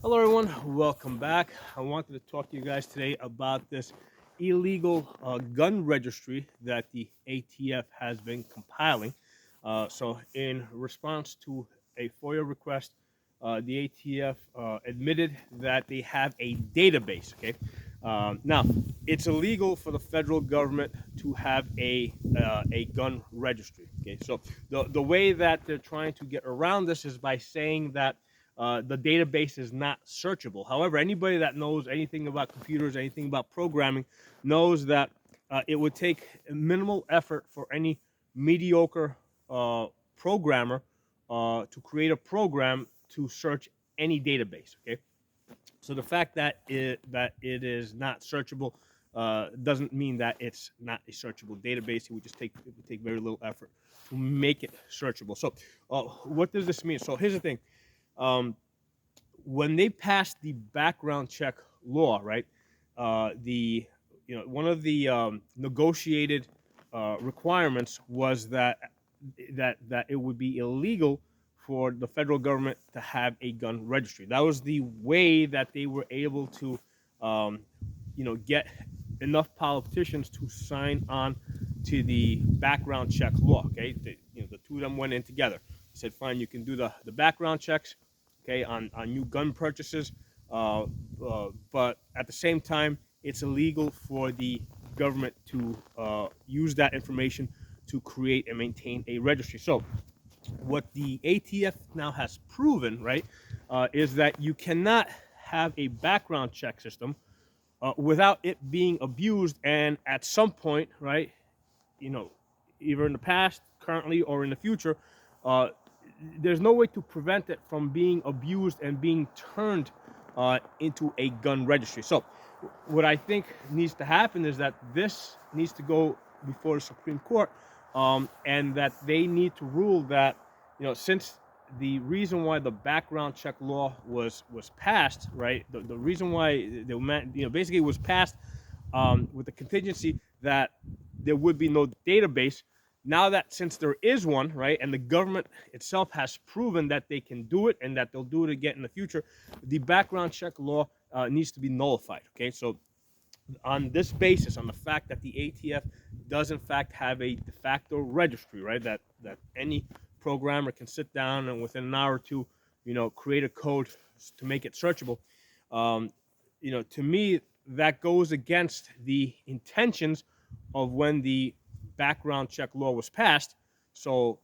Hello, everyone. Welcome back. I wanted to talk to you guys today about this illegal gun registry that the ATF has been compiling. In response to a FOIA request, the ATF admitted that they have a database. Okay, now it's illegal for the federal government to have a gun registry. Okay, so the way that they're trying to get around this is by saying that the database is not searchable. However, anybody that knows anything about computers, anything about programming, knows that it would take minimal effort for any mediocre programmer to create a program to search any database. Okay, so the fact that it is not searchable doesn't mean that it's not a searchable database. It would take very little effort to make it searchable. So, what does this mean? So here's the thing. Um, when they passed the background check law, right? The one of the negotiated requirements was that it would be illegal for the federal government to have a gun registry. That was the way that they were able to, um, get enough politicians to sign on to the background check law. Okay, the two of them went in together. They said, fine, you can do the background checks, okay, on new gun purchases, but at the same time, it's illegal for the government to use that information to create and maintain a registry. So what the ATF now has proven, right, is that you cannot have a background check system without it being abused, and at some point, right, you know, either in the past, currently, or in the future, uh, there's no way to prevent it from being abused and being turned into a gun registry. So, what I think needs to happen is that this needs to go before the Supreme Court, and that they need to rule that, since the reason why the background check law was passed, right? The reason why basically it was passed with the contingency that there would be no database. Now that since there is one, right, and the government itself has proven that they can do it and that they'll do it again in the future, the background check law needs to be nullified. Okay, so on this basis, on the fact that the ATF does in fact have a de facto registry, right, that any programmer can sit down and within an hour or two, create a code to make it searchable. To me, that goes against the intentions of when the background check law was passed. So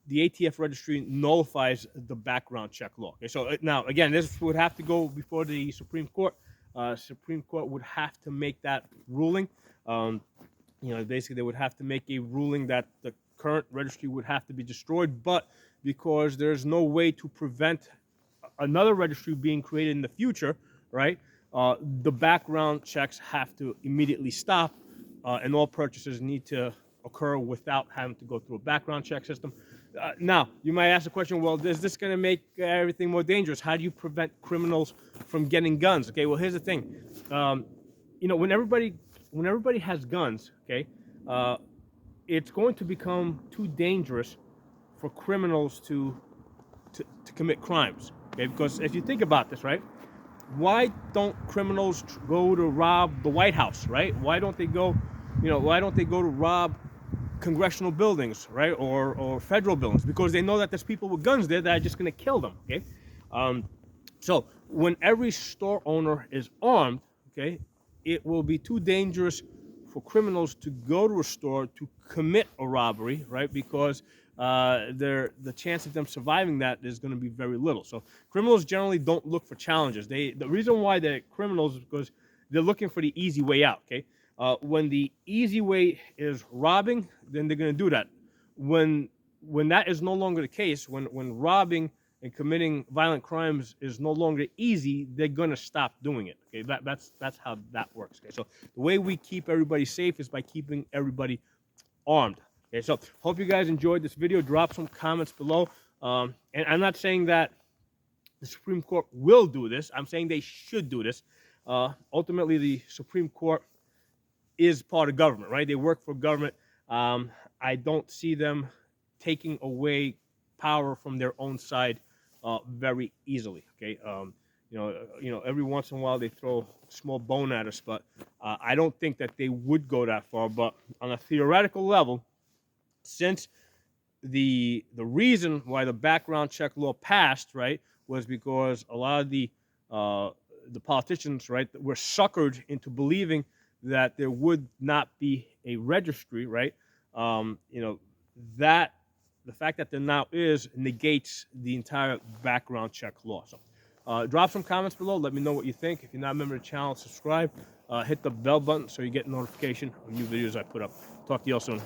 the ATF registry nullifies the background check law. Okay, so now again, this would have to go before the Supreme Court. Supreme Court would have to make that ruling. Basically, they would have to make a ruling that the current registry would have to be destroyed. But because there's no way to prevent another registry being created in the future, right? The background checks have to immediately stop, and all purchases need to occur without having to go through a background check system. Now, you might ask the question, well, is this going to make everything more dangerous? How do you prevent criminals from getting guns? Okay, well, here's the thing. When everybody has guns, okay, it's going to become too dangerous for criminals to commit crimes. Okay, because if you think about this, right, why don't criminals go to rob the White House, right? Why don't they go to rob congressional buildings, right, or federal buildings? Because they know that there's people with guns there that are just going to kill them. Okay, so when every store owner is armed, okay, it will be too dangerous for criminals to go to a store to commit a robbery, right? Because the chance of them surviving that is going to be very little. So criminals generally don't look for challenges. The reason why they're criminals is because they're looking for the easy way out. Okay, when the easy way is robbing, then they're going to do that. When that is no longer the case, when robbing and committing violent crimes is no longer easy, they're gonna stop doing it. Okay, that's how that works. Okay, so the way we keep everybody safe is by keeping everybody armed. Okay, so hope you guys enjoyed this video. Drop some comments below. And I'm not saying that the Supreme Court will do this. I'm saying they should do this. Ultimately, the Supreme Court is part of government, right? They work for government. I don't see them taking away power from their own side very easily. Okay, Every once in a while they throw a small bone at us, but I don't think that they would go that far. But on a theoretical level, since the reason why the background check law passed, right, was because a lot of the politicians, right, were suckered into believing that there would not be a registry, right? That the fact that there now is negates the entire background check law. So, drop some comments below. Let me know what you think. If you're not a member of the channel, subscribe. Hit the bell button so you get notification of new videos I put up. Talk to you all soon.